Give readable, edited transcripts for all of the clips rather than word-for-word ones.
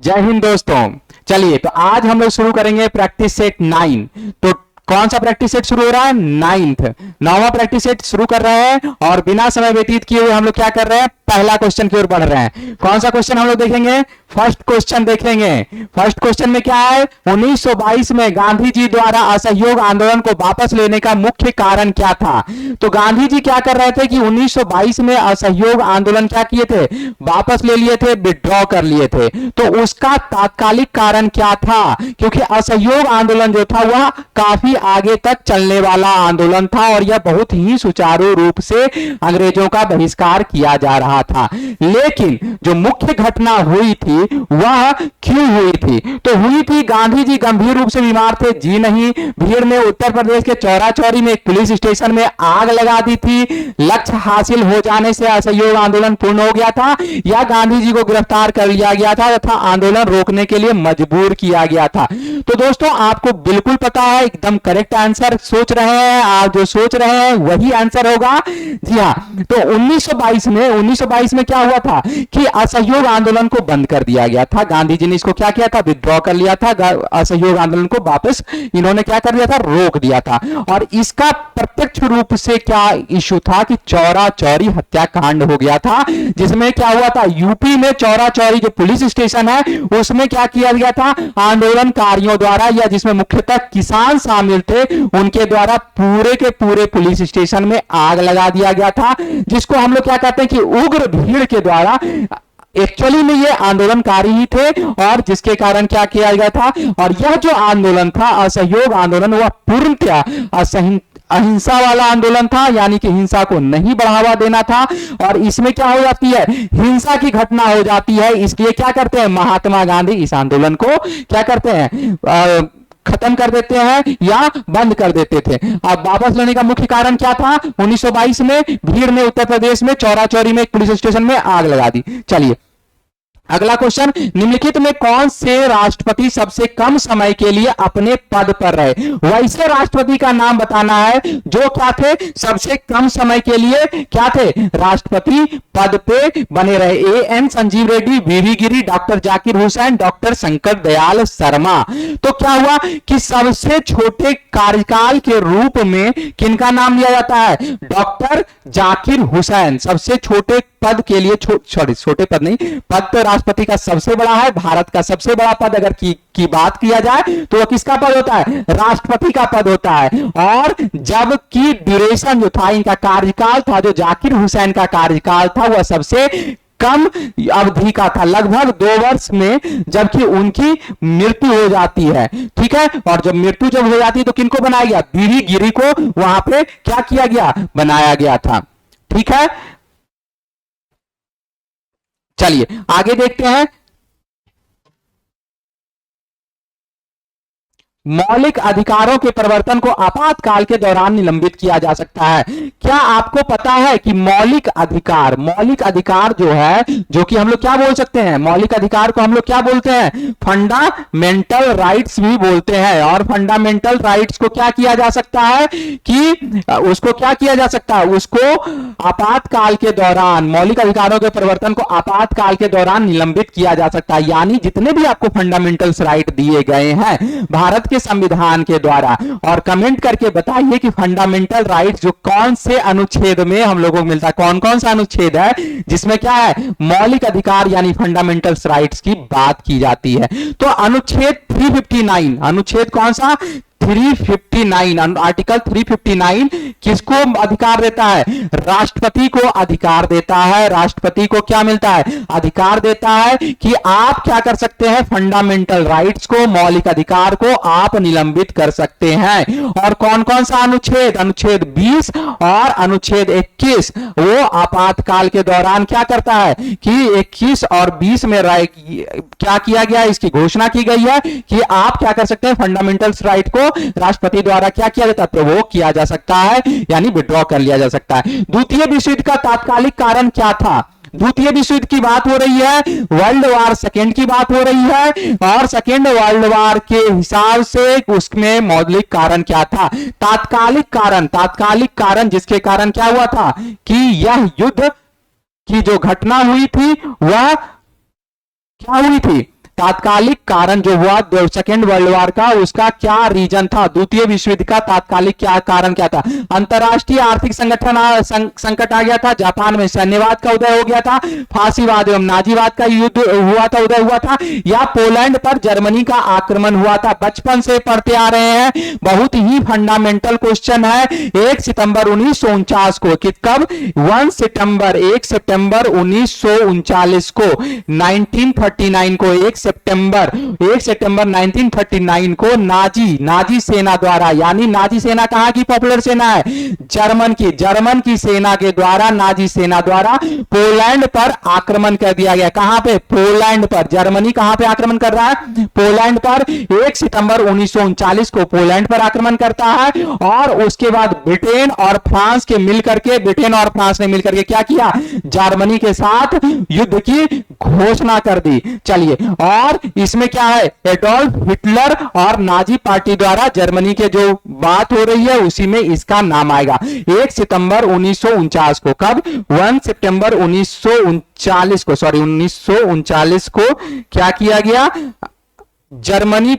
जय हिंद दोस्तों। चलिए तो आज हम लोग शुरू करेंगे प्रैक्टिस सेट 9। तो कौन सा प्रैक्टिस सेट शुरू हो रहा है? 9वां प्रैक्टिस सेट शुरू कर रहे हैं और बिना समय व्यतीत किए हुए हम लोग क्या कर रहे हैं, पहला क्वेश्चन की ओर बढ़ रहे हैं। कौन सा क्वेश्चन हम लोग देखेंगे? फर्स्ट क्वेश्चन देखेंगे। फर्स्ट क्वेश्चन में क्या है? 1922 में गांधी जी द्वारा असहयोग आंदोलन को वापस लेने का मुख्य कारण क्या था? तो गांधी जी क्या कर रहे थे कि 1922 में असहयोग आंदोलन क्या किए थे? वापस ले लिए थे, विड्रॉ कर लिए थे। तो उसका तात्कालिक कारण क्या था? क्योंकि असहयोग आंदोलन जो था वह काफी आगे तक चलने वाला आंदोलन था और यह बहुत ही सुचारू रूप से अंग्रेजों का बहिष्कार किया जा रहा था। लेकिन जो मुख्य घटना हुई थी वह क्यों हुई थी? तो हुई थी, गांधी जी गंभीर रूप से बीमार थे? जी नहीं। भीड़ ने उत्तर प्रदेश के चौरा चौरी में एक पुलिस स्टेशन में आग लगा दी थी। लक्ष्य हासिल हो जाने से असहयोग आंदोलन पूर्ण हो गया था, या गांधी जी को गिरफ्तार कर लिया गया था तथा आंदोलन रोकने के लिए मजबूर किया गया था? तो दोस्तों आपको बिल्कुल पता है, एकदम करेक्ट आंसर सोच रहे हैं आप, जो सोच रहे हैं वही आंसर होगा। जी हाँ, तो 1922 में क्या हुआ था कि असहयोग आंदोलन को बंद कर दिया गया था। गांधी जी ने इसको क्या किया था? विड्रॉ कर लिया था। असहयोग आंदोलन को वापस इन्होंने क्या कर दिया था? रोक दिया था। और इसका प्रत्यक्ष रूप से क्या इशू था कि चौरा चौरी हत्याकांड हो गया था, जिसमें क्या हुआ था? यूपी में चौरा चौरी जो पुलिस स्टेशन है उसमें क्या किया गया था? आंदोलनकारियों द्वारा, या जिसमें मुख्यतः किसान शामिल थे, उनके द्वारा पूरे के पूरे पुलिस स्टेशन में आग लगा दिया गया था, जिसको हम लोग क्या कहते हैं कि उग्र भीड़ के द्वारा, एक्चुअली में ये आंदोलनकारी ही थे और जिसके कारण क्या किया गया था, और यह जो आंदोलन था असहयोग आंदोलन वह पूर्णतया अहिंसा वाला आंदोलन था, यानी कि हिंसा को नहीं बढ़ावा देना था। और इसमें क्या हो जाती है? हिंसा की घटना हो जाती है। इसलिए क्या करते हैं महात्मा गांधी? इस आंदोलन को क्या करते हैं? खत्म कर देते हैं या बंद कर देते थे। अब वापस लेने का मुख्य कारण क्या था? 1922 में भीड़ ने उत्तर प्रदेश में चौरा चौरी में एक पुलिस स्टेशन में आग लगा दी। चलिए अगला क्वेश्चन, निम्नलिखित में कौन से राष्ट्रपति सबसे कम समय के लिए अपने पद पर रहे? वैसे राष्ट्रपति का नाम बताना है जो क्या थे? सबसे कम समय के लिए क्या थे? राष्ट्रपति पद पे बने रहे। एन संजीव रेड्डी, वीवी गिरी, डॉक्टर जाकिर हुसैन, डॉक्टर शंकर दयाल शर्मा। तो क्या हुआ कि सबसे छोटे कार्यकाल के रूप में किनका नाम लिया जाता है? डॉक्टर जाकिर हुसैन। सबसे छोटे पद के लिए, छोटे पद नहीं, पद तो राष्ट्रपति का सबसे बड़ा है। भारत का सबसे बड़ा पद अगर की बात किया जाए तो वह किसका पद होता है? राष्ट्रपति का पद होता है। और जबकि ड्यूरेशन जो था, इनका कार्यकाल था, जो जाकिर हुसैन का कार्यकाल था, वह सबसे कम अवधि का था, लगभग 2 वर्ष में, जबकि उनकी मृत्यु हो जाती है। ठीक है, और जब मृत्यु जब हो जाती है तो किनको बनाया गया? वीवी गिरी को वहां पे क्या किया गया? बनाया गया था। ठीक है, चलिए आगे देखते हैं। मौलिक अधिकारों के परिवर्तन को आपातकाल के दौरान निलंबित किया जा सकता है। क्या आपको पता है कि मौलिक अधिकार जो है, जो कि हम लोग क्या बोल सकते हैं? मौलिक अधिकार को हम लोग क्या बोलते हैं? फंडामेंटल राइट्स भी बोलते हैं। और फंडामेंटल राइट्स को क्या किया जा सकता है कि उसको क्या किया जा सकता है? उसको आपातकाल के दौरान, मौलिक अधिकारों के परिवर्तन को आपातकाल के दौरान निलंबित किया जा सकता है। यानी जितने भी आपको फंडामेंटल्स राइट दिए गए हैं भारत संविधान के द्वारा, और कमेंट करके बताइए कि फंडामेंटल राइट्स जो कौन से अनुच्छेद में हम लोगों को मिलता है, कौन कौन सा अनुच्छेद है जिसमें क्या है? मौलिक अधिकार यानी फंडामेंटल राइट्स की बात की जाती है। तो अनुच्छेद 359, अनुच्छेद कौन सा? 359, आर्टिकल 359 किसको अधिकार देता है? राष्ट्रपति को अधिकार देता है। राष्ट्रपति को क्या मिलता है? अधिकार देता है कि आप क्या कर सकते हैं? फंडामेंटल राइट्स को, मौलिक अधिकार को आप निलंबित कर सकते हैं। और कौन कौन सा अनुच्छेद? अनुच्छेद 20 और अनुच्छेद 21 वो आपातकाल के दौरान क्या करता है कि 21 और 20 में क्या किया गया? इसकी घोषणा की गई है कि आप क्या कर सकते हैं? फंडामेंटल राइट को राष्ट्रपति द्वारा क्या किया जाता है? प्रोवोक किया जा सकता है, यानी विड्रॉ कर लिया जा सकता है। द्वितीय विश्व युद्ध का तात्कालिक कारण क्या था? द्वितीय विश्व युद्ध की बात हो रही है, वर्ल्ड वार सेकेंड की बात हो रही है, और सेकेंड वर्ल्ड वार के हिसाब से उसमें मौलिक कारण क्या था? तात्कालिक कारण जिसके कारण क्या हुआ था कि यह युद्ध की जो घटना हुई थी वह क्या हुई थी? तात्कालिक कारण जो हुआ सेकेंड वर्ल्ड वॉर का, उसका क्या रीजन था, द्वितीय विश्व युद्ध का तात्कालिक क्या कारण क्या था? अंतरराष्ट्रीय आर्थिक संकट आ गया था, जापान में सैन्यवाद का उदय हो गया था, फांसीवाद एवं नाजीवाद का युद्ध हुआ था, उदय हुआ था, या पोलैंड पर जर्मनी का आक्रमण हुआ था? बचपन से पढ़ते आ रहे हैं, बहुत ही फंडामेंटल क्वेश्चन है। 1 सितंबर 1949 को, कब? 1 सितंबर 1939 को, 1939 को, 1 सितंबर 1939 को नाजी सेना द्वारा, यानी नाजी सेना कहां की पॉपुलर सेना है? जर्मन की सेना के द्वारा, नाजी सेना द्वारा पोलैंड पर आक्रमण कर दिया गया। कहां पे? पोलैंड पर। जर्मनी कहां पे आक्रमण कर रहा है? पोलैंड पर। 1 सितंबर 1939 को पोलैंड पर आक्रमण करता है, और उसके बाद ब्रिटेन और फ्रांस ने मिलकर के क्या किया? जर्मनी के साथ युद्ध की घोषणा कर दी। चलिए, और इसमें क्या है? एडोल्फ हिटलर और नाजी पार्टी द्वारा जर्मनी के जो बात हो रही है उसी में इसका नाम आएगा। 1 सितंबर 1949 को, कब? 1 सितंबर 1939 को क्या किया गया?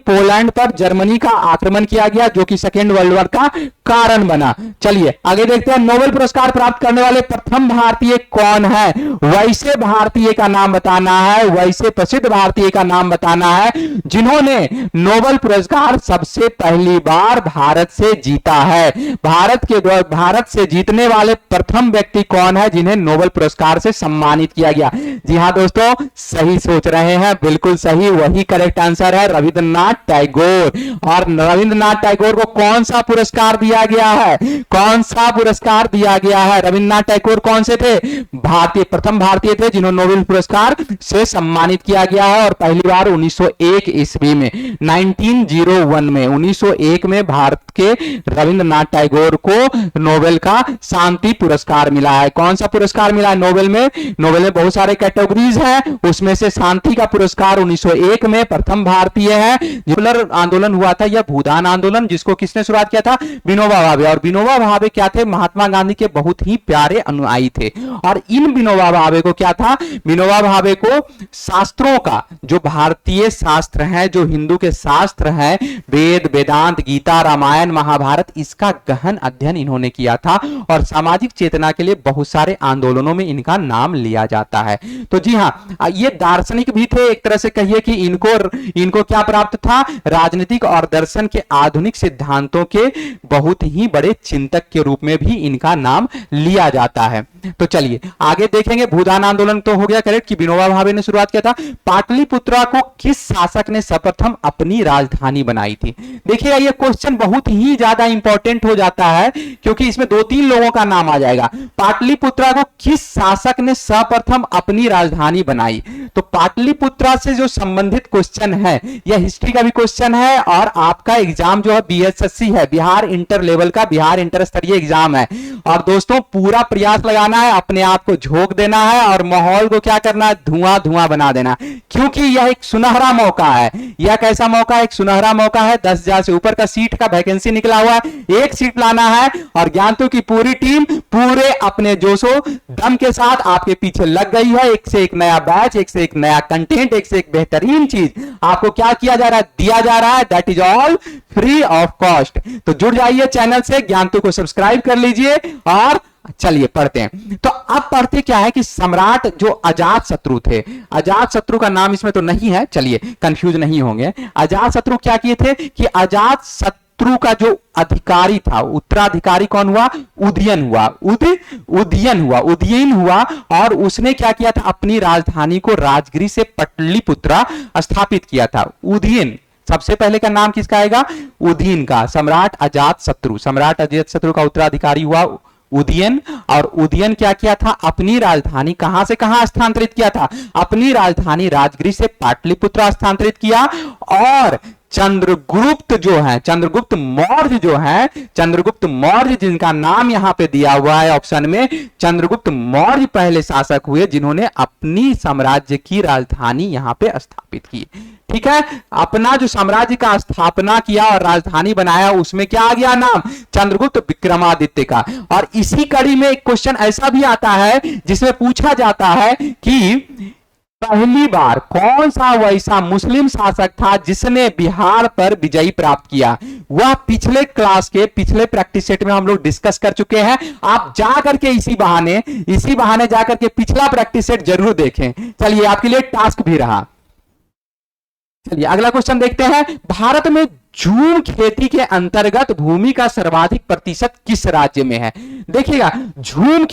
पोलैंड पर जर्मनी का आक्रमण किया गया, जो कि सेकेंड वर्ल्ड वॉर का कारण बना। चलिए आगे देखते हैं, नोबेल पुरस्कार प्राप्त करने वाले प्रथम भारतीय कौन है? वैसे भारतीय का नाम बताना है, वैसे प्रसिद्ध भारतीय का नाम बताना है जिन्होंने नोबेल पुरस्कार सबसे पहली बार भारत से जीता है। भारत से जीतने वाले प्रथम व्यक्ति कौन है जिन्हें नोबेल पुरस्कार से सम्मानित किया गया? जी हां दोस्तों, सही सोच रहे हैं, बिल्कुल सही, वही करेक्ट आंसर है, रविंद्रनाथ टैगोर। और रविंद्रनाथ टैगोर को कौन सा पुरस्कार दिया गया है? कौन सा पुरस्कार दिया गया है? रविंद्रनाथ टैगोर कौन से थे? प्रथम भारतीय थे जिन्होंने नोबेल पुरस्कार से सम्मानित किया गया है, और पहली बार 1901 ईस्वी में, 1901 में भारत के रविंद्रनाथ टैगोर को नोबेल का शांति पुरस्कार मिला है। कौन सा पुरस्कार मिला है नोबेल में? नोबेल में बहुत सारे कैटेगरीज हैं, उसमें से शांति का पुरस्कार 1901 में प्रथम भारतीय है। पॉपुलर आंदोलन हुआ था यह भूदान आंदोलन, जिसको किसने शुरुआत किया था? विनोबा भावे। और विनोबा भावे क्या थे? महात्मा गांधी के बहुत ही प्यारे अनुयायी थे। और इन विनोबा भावे को क्या था? विनोबा भावे को शास्त्रों का, जो भारतीय शास्त्र है, जो हिंदू के शास्त्र है, वेद, वेदांत, गीता, रामायण, महाभारत, इसका गहन अध्ययन इन्होंने किया था, और सामाजिक चेतना के लिए बहुत सारे आंदोलनों में इनका नाम लिया जाता है। तो जी हां, ये दार्शनिक भी थे, एक तरह से कहिए कि इनको क्या प्राप्त था? राजनीतिक और दर्शन के आधुनिक सिद्धांतों के बहुत ही बड़े चिंतक के रूप में भी इनका नाम लिया जाता है। तो चलिए आगे देखेंगे, भूदान आंदोलन तो हो गया करेक्ट कि विनोबा भावे ने शुरुआत किया था। पाटलिपुत्रा को किस शासक ने सर्वप्रथम अपनी राजधानी बनाई थी? देखिएगा, ये क्वेश्चन बहुत ही ज्यादा इंपॉर्टेंट हो जाता है, क्योंकि इसमें 2-3 लोगों का नाम आ जाएगा। पाटलिपुत्रा को किस शासक ने सर्वप्रथम अपनी राजधानी बनाई? तो पाटलिपुत्रा से जो संबंधित क्वेश्चन है, यह हिस्ट्री का भी क्वेश्चन है, और आपका एग्जाम जो है बीएसएससी है, बिहार इंटर लेवल का, बिहार इंटर स्तरीय एग्जाम है। और दोस्तों पूरा प्रयास लगाना है, अपने आप को झोंक देना है, और माहौल को क्या करना है? धुआं धुआं बना देना, क्योंकि यह एक सुनहरा मौका है। यह कैसा मौका है? एक सुनहरा मौका है। 10,000 से ऊपर का सीट का वैकेंसी निकला हुआ है, एक सीट लाना है, और ज्ञानतु की पूरी टीम पूरे अपने जोशो दम के साथ आपके पीछे लग गई है। एक से एक नया बैच, एक से एक नया कंटेंट, एक से एक बेहतरीन चीज आपको क्या किया जा रहा है? दिया जा रहा है। That is all free of cost. तो जुड़ जाइए चैनल से, ज्ञानतु को सब्सक्राइब कर लीजिए, और चलिए पढ़ते हैं। तो अब पढ़ते क्या है कि सम्राट जो अजात शत्रु थे, अजात शत्रु का नाम इसमें तो नहीं है, चलिए कंफ्यूज नहीं होंगे। अजात शत्रु क्या किए थे कि अजात शत्रु का जो अधिकारी था, उत्तराधिकारी कौन हुआ? उदयन हुआ, और उसने क्या किया था? अपनी राजधानी को राजगिरी से पटलिपुत्रा स्थापित किया था। उदयन, सबसे पहले का नाम किसका आएगा? उदयन का। सम्राट अजात शत्रु का उत्तराधिकारी हुआ उदयन। और उदयन क्या किया था? अपनी राजधानी कहां से कहां स्थानांतरित किया था? अपनी राजधानी राजगिरी से पाटलिपुत्रा स्थानांतरित किया। और चंद्रगुप्त मौर्य जिनका नाम यहां पे दिया हुआ है ऑप्शन में, चंद्रगुप्त मौर्य पहले शासक हुए जिन्होंने अपनी साम्राज्य की राजधानी यहां पे स्थापित की। ठीक है, अपना जो साम्राज्य का स्थापना किया और राजधानी बनाया, उसमें क्या आ गया नाम? चंद्रगुप्त विक्रमादित्य का। और इसी कड़ी में एक क्वेश्चन ऐसा भी आता है जिसमें पूछा जाता है कि पहली बार कौन सा वैसा मुस्लिम शासक था जिसने बिहार पर विजय प्राप्त किया? वह पिछले क्लास के पिछले प्रैक्टिस सेट में हम लोग डिस्कस कर चुके हैं। आप जाकर के इसी बहाने जाकर के पिछला प्रैक्टिस सेट जरूर देखें। चलिए, आपके लिए टास्क भी रहा। चलिए अगला क्वेश्चन देखते हैं। भारत में झूम खेती के अंतर्गत भूमि का सर्वाधिक प्रतिशत किस राज्य में है? देखिएगा, झूम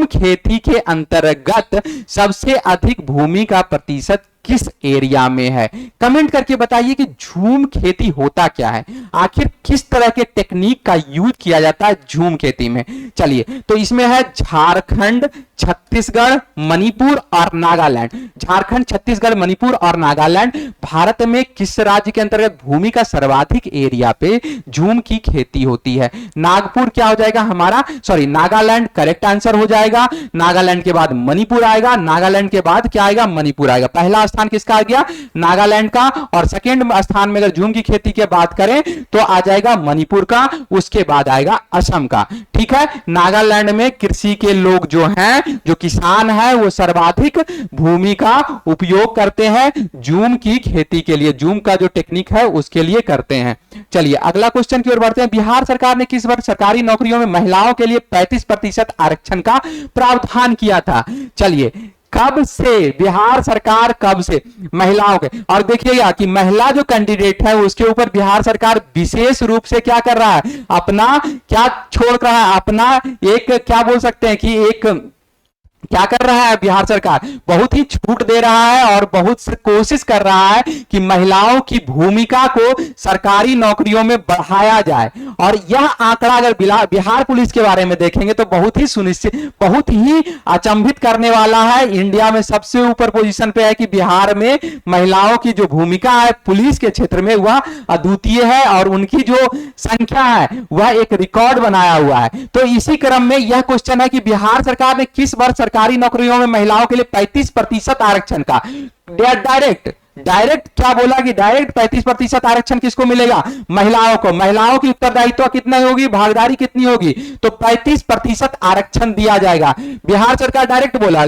खेती के अंतर्गत सबसे अधिक भूमि का प्रतिशत किस एरिया में है? कमेंट करके बताइए कि झूम खेती होता क्या है, आखिर किस तरह के टेक्निक का यूज किया जाता है झूम खेती में। चलिए, तो इसमें है झारखंड, छत्तीसगढ़, मणिपुर और नागालैंड। झारखंड, छत्तीसगढ़, मणिपुर और नागालैंड। भारत में किस राज्य के अंतर्गत भूमि का सर्वाधिक एरिया पे झूम की खेती होती है? नागपुर क्या हो जाएगा हमारा, सॉरी नागालैंड करेक्ट आंसर हो जाएगा। नागालैंड के बाद मणिपुर आएगा, नागालैंड के बाद क्या आएगा, मणिपुर आएगा। पहला स्थान किसका आ गया, नागालैंड का। और सेकंड स्थान में अगर झूम की खेती की बात करें तो आ जाएगा मणिपुर का, उसके बाद आएगा असम का। ठीक है, नागालैंड में कृषि के लोग जो हैं, जो किसान हैं, वो सर्वाधिक भूमि का उपयोग करते हैं झूम की खेती के लिए। झूम का जो टेक्निक है उसके लिए करते हैं। चलिए अगला क्वेश्चन की ओर बढ़ते हैं। बिहार सरकार ने किस वर्ष सरकारी नौकरियों में महिलाओं के लिए 35% आरक्षण का प्रावधान किया था? चलिए, कब से बिहार सरकार, कब से महिलाओं के, और देखिएगा कि महिला जो कैंडिडेट है उसके ऊपर बिहार सरकार विशेष रूप से क्या कर रहा है, अपना क्या छोड़ रहा है, अपना एक क्या बोल सकते हैं कि एक क्या कर रहा है बिहार सरकार, बहुत ही छूट दे रहा है और बहुत से कोशिश कर रहा है कि महिलाओं की भूमिका को सरकारी नौकरियों में बढ़ाया जाए। और यह आंकड़ा अगर बिहार पुलिस के बारे में देखेंगे तो बहुत ही सुनिश्चित, बहुत ही अचंभित करने वाला है। इंडिया में सबसे ऊपर पोजीशन पे है कि बिहार में महिलाओं की जो भूमिका है पुलिस के क्षेत्र में वह अद्वितीय है और उनकी जो संख्या है वह एक रिकॉर्ड बनाया हुआ है। तो इसी क्रम में यह क्वेश्चन है कि बिहार सरकार ने किस वर्ष सरकारी नौकरियों में महिलाओं के लिए 35% आरक्षण का डायरेक्ट क्या बोला कि डायरेक्ट 35% आरक्षण किसको मिलेगा, महिलाओं को। महिलाओं की उत्तरदायित्व कितना होगी, भागीदारी कितनी होगी, तो 35% आरक्षण दिया जाएगा। बिहार सरकार डायरेक्ट बोला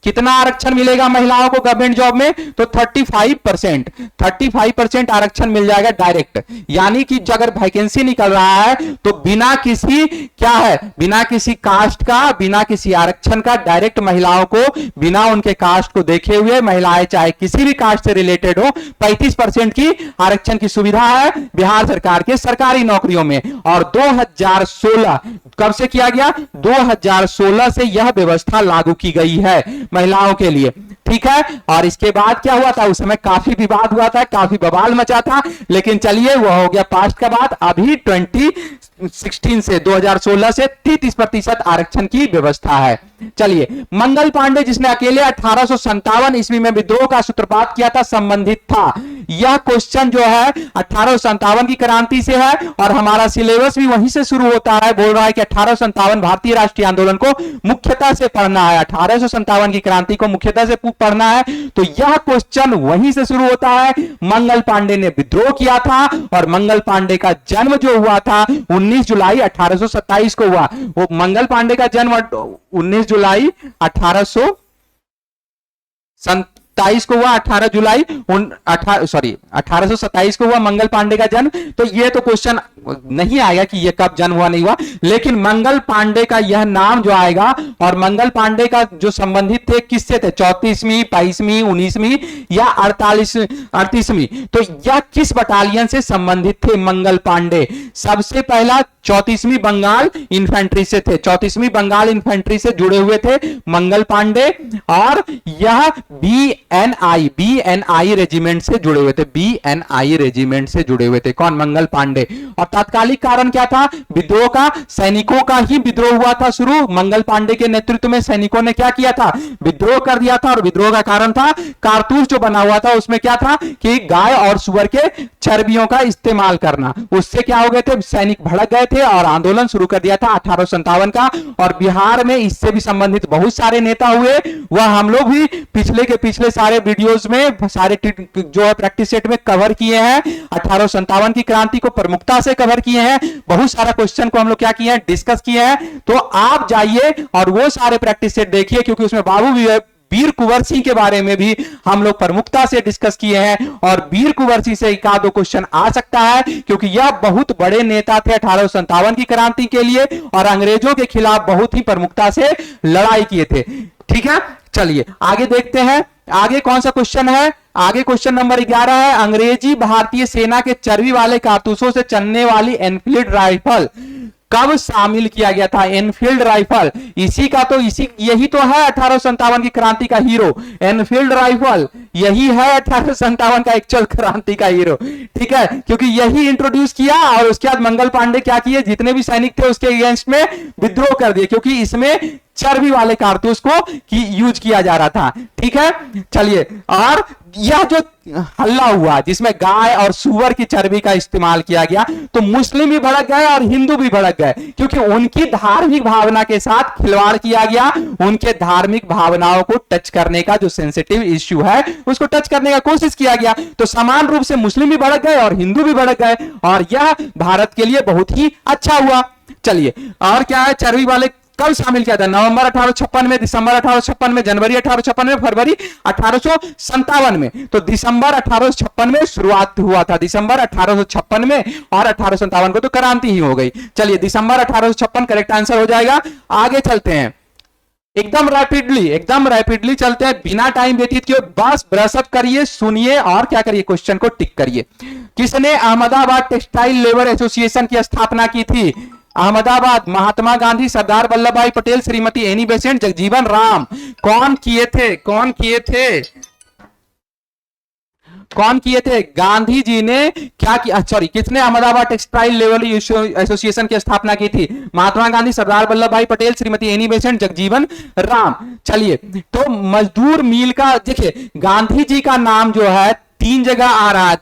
कितना आरक्षण मिलेगा महिलाओं को गवर्नमेंट जॉब में, तो 35% आरक्षण मिल जाएगा डायरेक्ट। यानी कि अगर वैकेंसी निकल रहा है तो बिना किसी क्या है, बिना किसी कास्ट का, बिना किसी आरक्षण का डायरेक्ट महिलाओं को, बिना उनके कास्ट को देखे हुए, महिलाएं चाहे किसी भी कास्ट से रिलेटेड हो, 35% की आरक्षण की सुविधा है बिहार सरकार के सरकारी नौकरियों में। और 2016 कब से किया गया, 2016 से यह व्यवस्था लागू की गई है महिलाओं के लिए। ठीक है, और इसके बाद क्या हुआ था, उस समय काफी विवाद हुआ था, काफी बवाल मचा था, लेकिन चलिए वो हो गया पास्ट का बात। अभी 2016 से 2016 से 33% आरक्षण की व्यवस्था है। चलिए, मंगल पांडे जिसने अकेले 1857 ईस्वी में विद्रोह का सूत्रपात किया था, संबंधित था। यह क्वेश्चन जो है 1857 की क्रांति से है और हमारा सिलेबस भी वहीं से शुरू होता है। बोल रहा है कि 1857 भारतीय राष्ट्रीय आंदोलन को मुख्यतः से पढ़ना है, 1857 की क्रांति को मुख्यतः से पढ़ना है, तो यह क्वेश्चन वहीं से शुरू होता है। मंगल पांडे ने विद्रोह किया था और मंगल पांडे का जन्म जो हुआ था 19 जुलाई 1827 को हुआ। वो मंगल पांडे का जन्म 19 जुलाई 1827 को हुआ, 1827 को हुआ मंगल पांडे का जन्म। तो ये तो क्वेश्चन नहीं आएगा कि ये कब जन्म हुआ नहीं हुआ, लेकिन मंगल पांडे का यह नाम जो आएगा, और मंगल पांडे का जो संबंधित थे किससे थे, 34वीं, 22वीं, 19वीं या 38वीं, तो यह किस बटालियन से संबंधित थे मंगल पांडे? सबसे पहला 34वीं बंगाल इन्फेंट्री से थे, 34वीं बंगाल इन्फेंट्री से जुड़े हुए थे मंगल पांडे, और यह बीएनआई रेजिमेंट से जुड़े हुए थे, बीएनआई रेजिमेंट से जुड़े हुए थे। कौन, मंगल पांडे। और तात्कालिक कारण क्या था विद्रोह का, सैनिकों का ही विद्रोह हुआ था शुरू। मंगल पांडे के नेतृत्व में सैनिकों ने क्या किया था, विद्रोह कर दिया था, और विद्रोह का कारण था कारतूस जो बना हुआ था उसमें क्या था कि गाय और सुअर के चर्बियों का इस्तेमाल करना। उससे क्या हो गए थे, सैनिक भड़क गए थे और आंदोलन शुरू कर दिया था 1857 का। और बिहार में इससे भी संबंधित बहुत सारे नेता हुए, वह हम लोग भी पिछले सारे वीडियोस में, सारे जो है प्रैक्टिस सेट में कवर किए हैं। 1857 की क्रांति को प्रमुखता से कवर किए हैं, बहुत सारा क्वेश्चन को हम लोग क्या किए हैं, डिस्कस किए हैं। तो आप जाइए और वो सारे प्रैक्टिस सेट देखिए, क्योंकि उसमें बाबू वीर कुंवर सिंह के बारे में भी हम लोग प्रमुखता से डिस्कस किए हैं और वीर कुंवर सिंह से एक आध दो क्वेश्चन आ सकता है क्योंकि यह बहुत बड़े नेता थे 1857 की क्रांति के लिए और अंग्रेजों के खिलाफ बहुत ही प्रमुखता से लड़ाई किए थे। ठीक है, चलिए आगे देखते हैं। आगे कौन सा क्वेश्चन है? आगे क्वेश्चन नंबर 11 है, अंग्रेजी भारतीय सेना के चर्बी वाले कारतूसों से चलने वाली एनफील्ड राइफल कब शामिल किया गया था? एनफील्ड राइफल इसी का तो यही तो है 1857 की क्रांति का हीरो। एनफील्ड राइफल यही है 1857 का एक्चुअल क्रांति का हीरो। ठीक है, क्योंकि यही इंट्रोड्यूस किया और उसके बाद मंगल पांडे क्या किए, जितने भी सैनिक थे उसके अगेंस्ट में विद्रोह कर दिए क्योंकि इसमें चर्बी वाले कारतूस को यूज किया जा रहा था। ठीक है, चलिए, और यह जो हल्ला हुआ जिसमें गाय और सुअर की चर्बी का इस्तेमाल किया गया तो मुस्लिम भी भड़क गए और हिंदू भी भड़क गए क्योंकि उनकी धार्मिक भावना के साथ खिलवाड़ किया गया। उनके धार्मिक भावनाओं को टच करने का जो सेंसिटिव इश्यू है उसको टच करने का कोशिश किया गया तो समान रूप से मुस्लिम भी भड़क गए और हिंदू भी भड़क गए और यह भारत के लिए बहुत ही अच्छा हुआ। चलिए, और क्या है, चर्बी वाले कब शामिल किया था? नवंबर 1856 में, दिसंबर 1856 में, जनवरी 1856 में, फरवरी 1857 में। तो दिसंबर 1856 में शुरुआत हुआ था, दिसंबर 1856 में, और 1857 को तो क्रांति ही हो गई। चलिए, दिसंबर 1856 करेक्ट आंसर हो जाएगा। आगे चलते हैं, एकदम रैपिडली चलते हैं, बिना टाइम व्यतीत किए बस ब्रश अप करिए, सुनिए और क्या करिए, क्वेश्चन को टिक करिए। किसने अहमदाबाद टेक्सटाइल लेबर एसोसिएशन की स्थापना की थी? अहमदाबाद, महात्मा गांधी, सरदार वल्लभ भाई पटेल, श्रीमती एनी बेसेंट, जगजीवन राम। कौन किए थे? गांधी जी ने क्या किया? सॉरी, किसने अहमदाबाद टेक्सटाइल लेबर एसोसिएशन की स्थापना की थी? महात्मा गांधी, सरदार वल्लभ भाई पटेल, श्रीमती एनी बेसेंट, जगजीवन राम। चलिए, तो मजदूर मील का देखिए, गांधी जी का नाम जो है तीन जगह आ रहा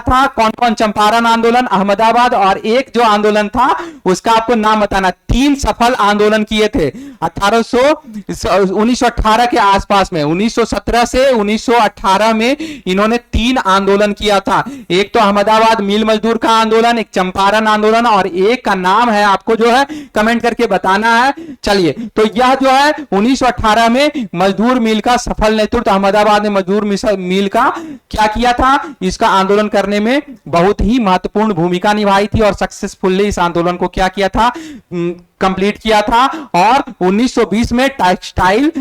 था। कौन कौन? चंपारण आंदोलन, अहमदाबाद, और एक जो आंदोलन था उसका आपको नाम बताना। तीन सफल आंदोलन किए थे 1918 के आसपास में। 1917 से 1918 में इन्होंने तीन आंदोलन किया था। एक तो अहमदाबाद मिल मजदूर का आंदोलन, एक चंपारण आंदोलन, और एक का नाम है आपको जो है कमेंट करके बताना है। चलिए, तो यह जो है 1918 में मजदूर मिल का सफल नेतृत्व, अहमदाबाद में मजदूर मिल का क्या किया था, इसका आंदोलन करने में बहुत ही महत्वपूर्ण भूमिका निभाई थी और सक्सेसफुली इस आंदोलन को क्या किया था, कंप्लीट किया था। और 1920 में टेक्सटाइल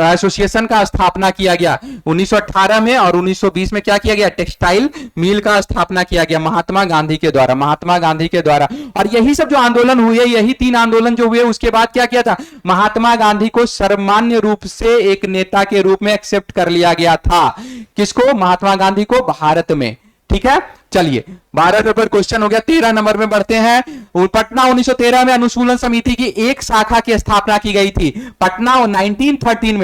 एसोसिएशन का स्थापना किया गया 1918 में, और 1920 में क्या किया गया, टेक्सटाइल मिल का स्थापना किया गया महात्मा गांधी के द्वारा। और यही सब जो आंदोलन हुए, यही तीन आंदोलन जो हुए, उसके बाद क्या किया था, महात्मा गांधी को सर्वमान्य रूप से एक नेता के रूप में एक्सेप्ट कर लिया गया था। किसको? महात्मा गांधी को, भारत में। ठीक है, चलिए 12 पर क्वेश्चन हो गया। 13 नंबर में बढ़ते हैं। पटना 1913 में अनुशीलन समिति की एक शाखा की स्थापना की गई थी। पटना 1913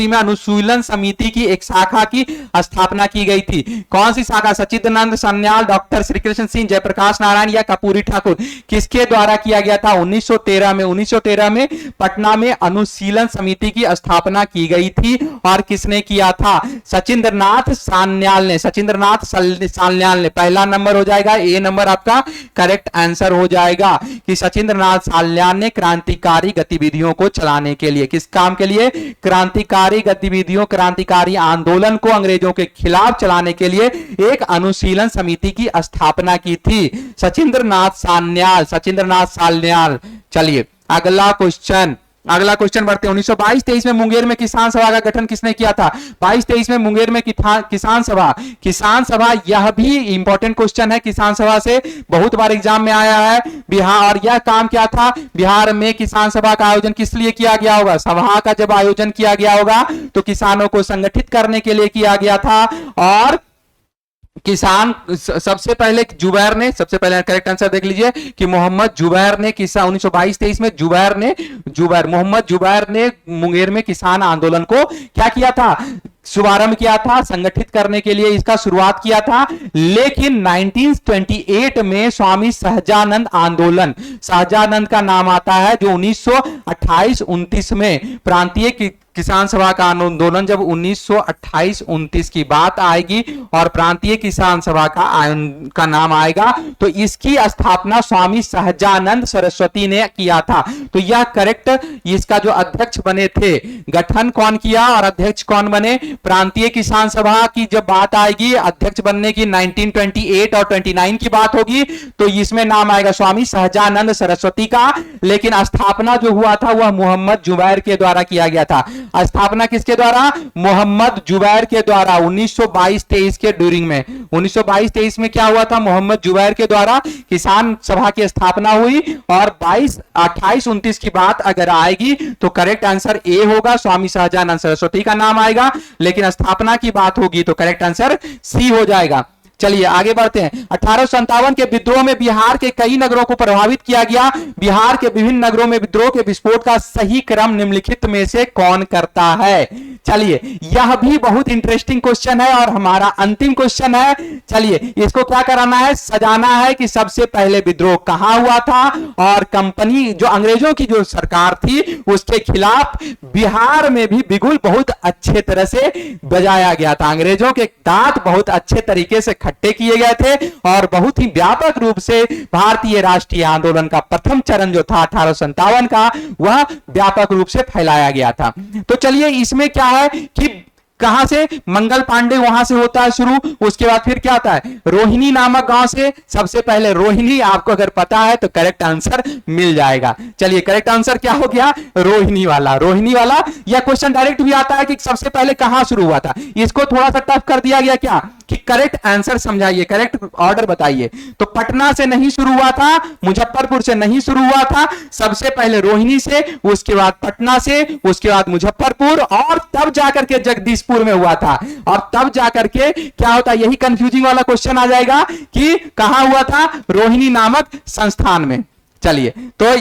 में अनुशीलन समिति की एक शाखा की स्थापना की गई थी। कौन सी शाखा? सच्चिदानंद सान्याल, डॉक्टर श्रीकृष्ण सिंह, जयप्रकाश नारायण या कपूरी ठाकुर, किसके द्वारा किया गया था? 1913 में पटना में अनुशीलन समिति की स्थापना की गई थी। और किसने किया था? सचिंद्रनाथ सान्याल ने। पहला नंबर हो जाएगा, ए नंबर आपका करेक्ट आंसर हो जाएगा कि सचिंद्रनाथ सान्याल ने क्रांतिकारी गतिविधियों को चलाने के लिए, किस काम के लिए? क्रांतिकारी गतिविधियों, क्रांतिकारी आंदोलन को अंग्रेजों के खिलाफ चलाने के लिए एक अनुशीलन समिति की स्थापना की थी। सचिंद्रनाथ सान्याल। चलिए अगला क्वेश्चन बढ़ते हैं। 1922-23 में मुंगेर में किसान सभा का गठन किसने किया था? 22-23 में मुंगेर में किसान सभा, यह भी इंपॉर्टेंट क्वेश्चन है। किसान सभा से बहुत बार एग्जाम में आया है बिहार। और यह काम क्या था? बिहार में किसान सभा का आयोजन किस लिए किया गया होगा? सभा का जब आयोजन किया गया होगा तो किसानों को संगठित करने के लिए किया गया था। और किसान सबसे पहले करेक्ट आंसर देख लीजिए कि मोहम्मद जुबैर ने 1922-23 में मोहम्मद जुबैर ने मुंगेर में किसान आंदोलन को क्या किया था? शुभारंभ किया था, संगठित करने के लिए इसका शुरुआत किया था। लेकिन 1928 में स्वामी सहजानंद का नाम आता है, जो 1928-29 में प्रांतीय किसान सभा का आंदोलन जब 1928-29 की बात आएगी और प्रांतीय किसान सभा का नाम आएगा, तो इसकी स्थापना स्वामी सहजानंद सरस्वती ने किया था। तो यह करेक्ट। इसका जो अध्यक्ष बने थे, गठन कौन किया और अध्यक्ष कौन बने? प्रांतीय किसान सभा की जब बात आएगी अध्यक्ष बनने की 1928 और 29 की बात होगी, तो इसमें नाम आएगा स्वामी सहजानंद सरस्वती का। लेकिन स्थापना जो हुआ था वह मोहम्मद जुबैर के द्वारा किया गया था। स्थापना किसके द्वारा? मोहम्मद जुबैर के द्वारा 1922-23 के ड्यूरिंग में। 1922-23 में क्या हुआ था? मोहम्मद जुबैर के द्वारा किसान सभा की स्थापना हुई। और 28-29 की बात अगर आएगी तो करेक्ट आंसर ए होगा, स्वामी सहजानंद सरस्वती का नाम आएगा। लेकिन स्थापना की बात होगी तो करेक्ट आंसर सी हो जाएगा। चलिए आगे बढ़ते हैं। 1857 के विद्रोह में बिहार के कई नगरों को प्रभावित किया गया। बिहार के विभिन्न नगरों में विद्रोह के विस्फोट का सही क्रम निम्नलिखित में से कौन करता है? चलिए यह भी बहुत इंटरेस्टिंग क्वेश्चन है और हमारा अंतिम क्वेश्चन है। चलिए इसको क्या कराना है? सजाना है कि सबसे पहले विद्रोह कहां हुआ था और कंपनी जो अंग्रेजों की जो सरकार थी उसके खिलाफ बिहार में भी बिगुल बहुत अच्छे तरह से बजाया गया था। अंग्रेजों के दांत बहुत अच्छे तरीके से खट्टे किए गए थे और बहुत ही व्यापक रूप से भारतीय राष्ट्रीय आंदोलन का प्रथम चरण जो था 1857 का, वह व्यापक रूप से फैलाया गया था। तो चलिए इसमें क्या है कि कहां से? मंगल पांडे वहां से होता है शुरू। उसके बाद फिर क्या आता है? रोहिणी नामक गांव से। सबसे पहले रोहिणी, आपको अगर पता है तो करेक्ट आंसर मिल जाएगा। चलिए करेक्ट आंसर क्या हो गया? रोहिणी वाला। रोहिणी वाला। यह क्वेश्चन डायरेक्ट भी आता है कि सबसे पहले कहां शुरू हुआ था। इसको थोड़ा सा टफ कर दिया गया क्या कि करेक्ट आंसर समझाइए, करेक्ट ऑर्डर बताइए। तो पटना से नहीं शुरू हुआ था, मुजफ्फरपुर से नहीं शुरू हुआ था, सबसे पहले रोहिणी से, उसके बाद पटना से, उसके बाद मुजफ्फरपुर और तब जाकर के जगदीशपुर में हुआ था। और तब जाकर के क्या होता है? यही कंफ्यूजिंग वाला क्वेश्चन आ जाएगा कि कहां हुआ था? रोहिणी नामक संस्थान में। चलिए तो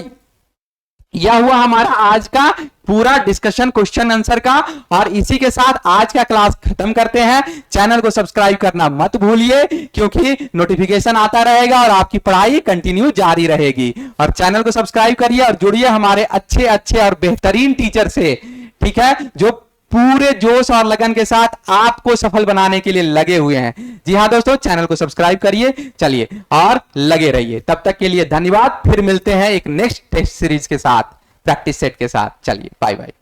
यह हुआ हमारा आज का पूरा डिस्कशन क्वेश्चन आंसर का। और इसी के साथ आज का क्लास खत्म करते हैं। चैनल को सब्सक्राइब करना मत भूलिए क्योंकि नोटिफिकेशन आता रहेगा और आपकी पढ़ाई कंटिन्यू जारी रहेगी। और चैनल को सब्सक्राइब करिए और जुड़िए हमारे अच्छे अच्छे और बेहतरीन टीचर से, ठीक है, जो पूरे जोश और लगन के साथ आपको सफल बनाने के लिए लगे हुए हैं। जी हां दोस्तों, चैनल को सब्सक्राइब करिए। चलिए और लगे रहिए। तब तक के लिए धन्यवाद। फिर मिलते हैं एक नेक्स्ट टेस्ट सीरीज के साथ, प्रैक्टिस सेट के साथ। चलिए बाय बाय।